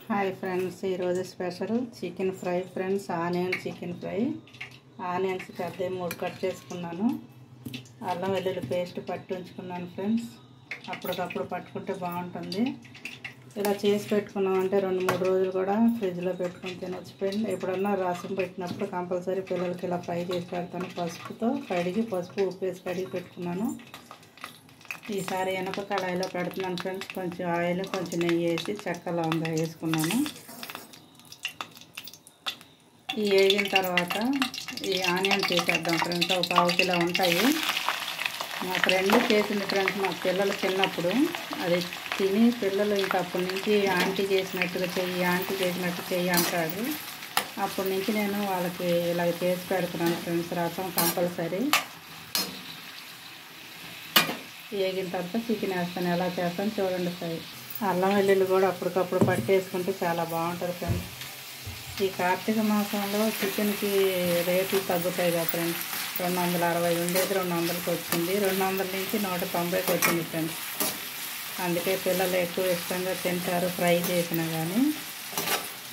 Hi friends, ఈరోజు special chicken fry friends. Onion chicken fry. Onions పెద్ద 3 cut చేసుకున్నాను. అల్లం వెల్లుల్లి పేస్ట్ పట్టి ఉంచుకున్నాను ఫ్రెండ్స్. అప్పటికప్పుడు పట్టుకుంటే బాగుంటుంది. ఇలా చేసి పెట్టుకున్నామంటే 2-3 రోజులు కూడా ఫ్రిడ్జ్లో పెట్టుకొని తినొచ్చు ఫ్రెండ్. ఎప్పుడన్నా రసం పెట్టినప్పుడు కంపల్సరీ పిల్లలకి ఇలా ఫ్రై చేసి పెడతాను. పసుపుతో కడిగి, పసుపు ఉప్పు వేసి కడిగి పెట్టుకున్నాను. ఈసారి వెనక కళాయిలో పెడుతున్నాను ఫ్రెండ్స్. కొంచెం ఆయిల్, కొంచెం నెయ్యి వేసి చెక్క లవంగా వేసుకున్నాను. ఈ వేగిన తర్వాత ఈ ఆనియన్ చేసేద్దాం ఫ్రెండ్స్. ఒక 1/2 కిలో ఉంటాయి. మా ఫ్రెండ్ చేసింది ఫ్రెండ్స్. మా పిల్లలు చిన్నప్పుడు అది తిని పిల్లలు ఇంకా అప్పటి నుంచి ఆంటీ చేసినట్టుగా చెయ్యి, ఆంటీ చేసినట్టు చెయ్యి అంటాడు. అప్పటి నుంచి నేను వాళ్ళకి ఇలా చేసి పెడుతున్నాను ఫ్రెండ్స్. రసం కంపల్సరీ. వేగిన తర్వాత చికెన్ వేస్తాను. ఎలా చేస్తాను చూడండి ఫ్రై. అల్లం వెల్లుల్లి కూడా అప్పటికప్పుడు పట్టేసుకుంటే చాలా బాగుంటుంది ఫ్రెండ్స్. ఈ కార్తీక మాసంలో చికెన్కి రేట్లు తగ్గుతాయి కదా ఫ్రెండ్స్. 260 ఉండేది 200కి వచ్చింది. 200 నుంచి 190కి వచ్చింది ఫ్రెండ్స్. అందుకే పిల్లలు ఎక్కువ ఇష్టంగా తింటారు ఫ్రై చేసినా కానీ.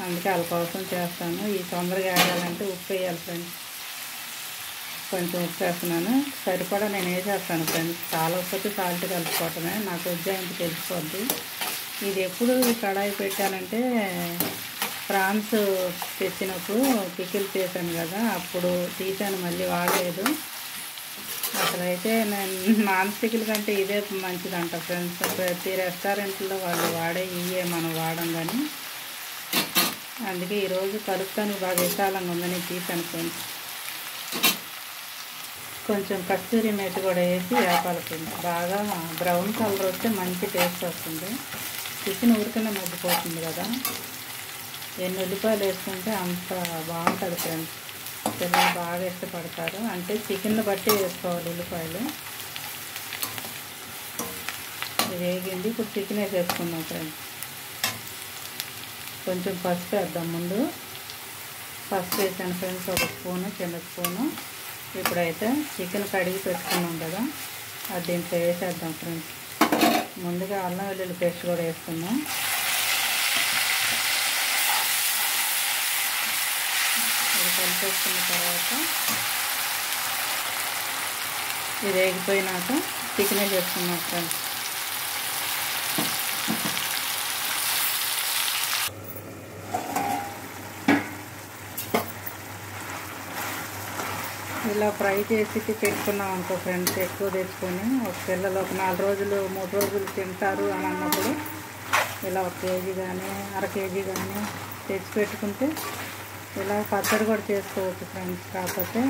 అందుకే వాళ్ళ కోసం చేస్తాను. ఈ తొందరగా వేయాలంటే ఉప్పు వేయాలి ఫ్రెండ్స్. కొంచెం ఉప్పు వేస్తున్నాను. సరిపడా నేను వేసేస్తాను ఫ్రెండ్స్. చాలా ఉప్పు సాల్ట్ కలుపుకోవటమే. నాకు ఉజ్జాయింపు తెలిసిపోద్ది. ఇది ఎప్పుడు ఈ కడాయి పెట్టానంటే ప్రాన్స్ తెచ్చినప్పుడు పికిల్ చేశాను కదా, అప్పుడు తీసాను. మళ్ళీ వాడలేదు. అసలైతే నేను నాన్ స్టిక్ల కంటే ఇదే మంచిదంట ఫ్రెండ్స్. ప్రతి రెస్టారెంట్లో వాళ్ళు వాడే ఇవే మనం వాడం కానీ. అందుకే ఈరోజు కలుపుతాను. బాగా విశాలంగా ఉందని తీసాను ఫ్రెండ్స్. కొంచెం కస్తూరి మేతి కూడా వేసి వేపాలి ఫ్రెండ్స్. బాగా బ్రౌన్ కలర్ వస్తే మంచి టేస్ట్ వస్తుంది. చికెన్ ఉరికనే మగ్గిపోతుంది కదా. ఎన్ని ఉల్లిపాయలు వేసుకుంటే అంత బాగుంటుంది ఫ్రెండ్స్. పిల్లలు బాగా ఇష్టపడతారు. అంటే చికెన్ను బట్టి వేసుకోవాలి ఉల్లిపాయలు. ఇది వేగింది. ఇప్పుడు చికెన్ వేసేసుకుందాం ఫ్రెండ్స్. కొంచెం పసుపు వేద్దాం. ముందు పసుపు వేసాను ఫ్రెండ్స్. 1 స్పూను, చిన్న స్పూను. ఇప్పుడైతే చికెన్ కడిగి పెట్టుకున్నాం కదా, అది దీంట్లో వేసేద్దాం ఫ్రెండ్స్. ముందుగా అల్లం వెల్లుల్లి పేస్ట్ కూడా వేసుకున్నాం. ఇది కలిపేసుకున్న తర్వాత ఇది వేగిపోయినాక చికెన్ వేసుకున్నాం ఫ్రెండ్స్. ఇలా ఫ్రై చేసి పెట్టుకున్నాం అనుకో ఫ్రెండ్స్. ఎక్కువ తెచ్చుకొని ఒక పిల్లలు ఒక 4 రోజులు 3 రోజులు తింటారు అని అన్నప్పుడు ఇలా 1 కేజీ కానీ 1/2 కేజీ కానీ తెచ్చి పెట్టుకుంటే ఇలా పచ్చడి కూడా చేసుకోవచ్చు ఫ్రెండ్స్. కాకపోతే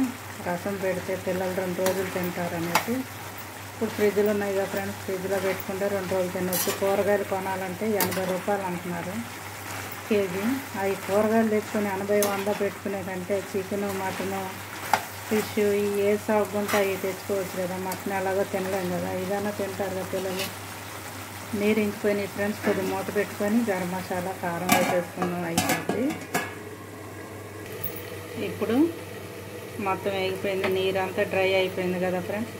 రసం పెడితే పిల్లలు 2 రోజులు తింటారు అనేసి ఇప్పుడు ఫ్రిడ్జ్లో ఉన్నాయి కదా ఫ్రెండ్స్. ఫ్రిడ్జ్లో పెట్టుకుంటే 2 రోజులు తినవచ్చు. కూరగాయలు కొనాలంటే 80 రూపాయలు అంటున్నారు కేజీ. అవి కూరగాయలు తెచ్చుకొని 80-100 పెట్టుకునే కంటే చికెను, మటను, ఫిష్ ఏ సాగు ఉంటాయి తెచ్చుకోవచ్చు కదా. మటన్ ఎలాగో తినలేం కదా, ఇదైనా తింటారు కదా పిల్లలు. నీరు ఇంకిపోయినాయి ఫ్రెండ్స్. కొద్దిగా మూత పెట్టుకొని గరం మసాలా, కారం వేసేసుకున్నాం. అయిపోయింది. ఇప్పుడు మొత్తం వేగిపోయింది. నీరు అంతా డ్రై అయిపోయింది కదా ఫ్రెండ్స్.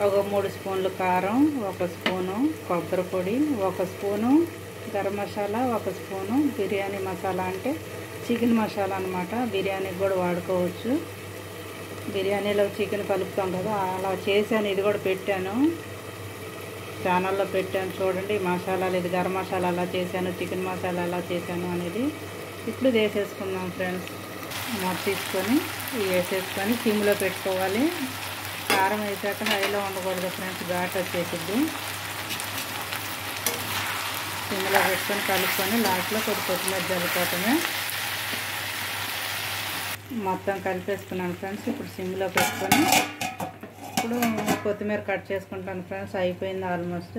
ఒక 3 స్పూన్లు కారం, 1 స్పూను కొబ్బరి పొడి, 1 స్పూను గరం మసాలా, 1 స్పూను బిర్యానీ మసాలా, అంటే చికెన్ మసాలా అన్నమాట. బిర్యానీకి కూడా వాడుకోవచ్చు. బిర్యానీలో చికెన్ కలుపుతాం కదా, అలా చేశాను. ఇది కూడా పెట్టాను, ఛానల్లో పెట్టాను చూడండి. మసాలాలు, ఇది గరం మసాలా అలా చేశాను, చికెన్ మసాలా అలా చేశాను అనేది. ఇప్పుడు వేసేసుకుందాం ఫ్రెండ్స్. మొత్తం తీసుకొని వేసేసుకొని సిమ్లో పెట్టుకోవాలి. కారం వేసాక హైలో ఉండకూడదు ఫ్రెండ్స్, ఘాట్ వచ్చేసిద్ది. సిమ్లో పెట్టుకొని కలుపుకొని లాస్ట్లో కొద్దిమీర జల్లుకోవటమే. మొత్తం కలిపేసుకున్నాను ఫ్రెండ్స్. ఇప్పుడు సిమ్లో పెట్టుకొని ఇప్పుడు కొత్తిమీర కట్ చేసుకుంటాను ఫ్రెండ్స్. అయిపోయింది ఆల్మోస్ట్.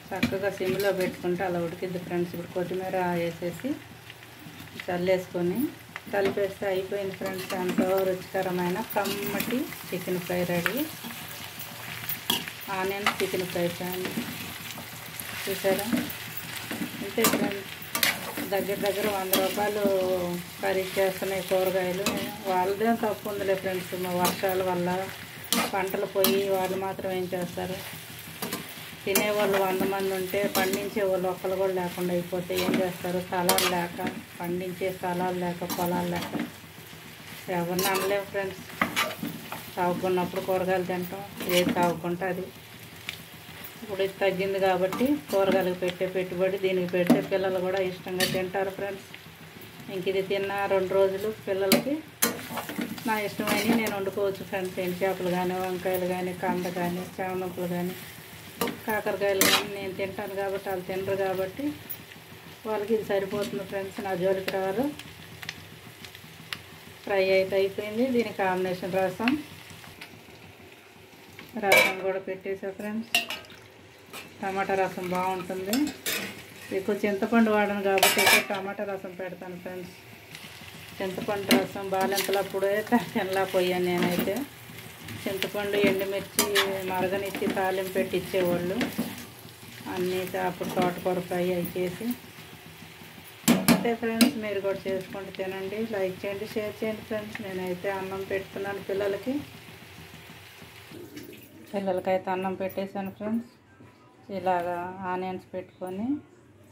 చక్కగా సిమ్లో పెట్టుకుంటే అలా ఉడికిద్ది ఫ్రెండ్స్. ఇప్పుడు కొత్తిమీర వేసేసి చల్లేసుకొని కలిపేస్తే అయిపోయింది ఫ్రెండ్స్. ఎంతో రుచికరమైన కమ్మటి chicken fry ready. Onion chicken fry friends. చూసారా? అంతే ఫ్రెండ్స్. దగ్గర 100 రూపాయలు ఖరీదు చేస్తున్నాయి కూరగాయలు. వాళ్ళదే తప్పు ఉందిలే ఫ్రెండ్స్. మా వర్షాల వల్ల పంటలు పోయి వాళ్ళు మాత్రం ఏం చేస్తారు. తినేవాళ్ళు 100 మంది ఉంటే పండించే వాళ్ళు ఒక్కరు కూడా లేకుండా అయిపోతే ఏం చేస్తారు? స్థలాలు లేక, పండించే స్థలాలు లేక, పొలాలు లేక ఎవరిని అనలేము ఫ్రెండ్స్. తాగుకున్నప్పుడు కూరగాయలు తింటాం, ఏది తాగుకుంటే అది. ఇప్పుడు ఇది తగ్గింది కాబట్టి కూరగాయలకు పెట్టే పెట్టుబడి దీనికి పెడితే పిల్లలు కూడా ఇష్టంగా తింటారు ఫ్రెండ్స్. ఇంక ఇది తిన్న 2 రోజులు పిల్లలకి నా ఇష్టమైనవి నేను వండుకోవచ్చు ఫ్రెండ్స్. ఎండు చేపలు కానీ, వంకాయలు కానీ, కంద కానీ, చామదుంపలు కానీ, కాకరకాయలు కానీ నేను తింటాను కాబట్టి వాళ్ళు తినరు కాబట్టి వాళ్ళకి ఇది సరిపోతుంది ఫ్రెండ్స్. నా జోలికి రారు. ఫ్రై అయితే అయిపోయింది. దీని కాంబినేషన్ రసం కూడా పెట్టేసా ఫ్రెండ్స్. టమాటా రసం బాగుంటుంది. ఎక్కువ చింతపండు వాడను కాబట్టి ఎక్కువ టమాటా రసం పెడతాను ఫ్రెండ్స్. చింతపండు రసం బాలింతలప్పుడే తినలేకపోయాను నేనైతే. చింతపండు, ఎండుమిర్చి మరగనిచ్చి తాలింపు పెట్టి ఇచ్చేవాళ్ళు అన్నీ. అప్పుడు తోటకూర ఫ్రై అవి చేసి అంతే ఫ్రెండ్స్. మీరు కూడా చేసుకుంటూ తినండి. లైక్ చేయండి, షేర్ చేయండి ఫ్రెండ్స్. నేనైతే అన్నం పెట్టుకున్నాను పిల్లలకైతే అన్నం పెట్టేశాను ఫ్రెండ్స్. ఇలాగా ఆనియన్స్ పెట్టుకొని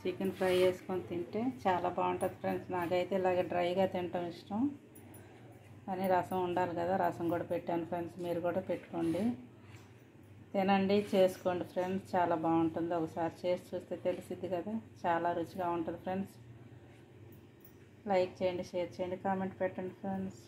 చికెన్ ఫ్రై చేసుకొని తింటే చాలా బాగుంటుంది ఫ్రెండ్స్. నాకైతే ఇలాగ డ్రైగా తినటం ఇష్టం, కానీ రసం ఉండాలి కదా, రసం కూడా పెట్టాను ఫ్రెండ్స్. మీరు కూడా పెట్టుకోండి, తినండి, చేసుకోండి ఫ్రెండ్స్. చాలా బాగుంటుంది. ఒకసారి చేసి చూస్తే తెలిసిద్ది కదా, చాలా రుచిగా ఉంటుంది ఫ్రెండ్స్. లైక్ చేయండి, షేర్ చేయండి, కామెంట్ పెట్టండి ఫ్రెండ్స్.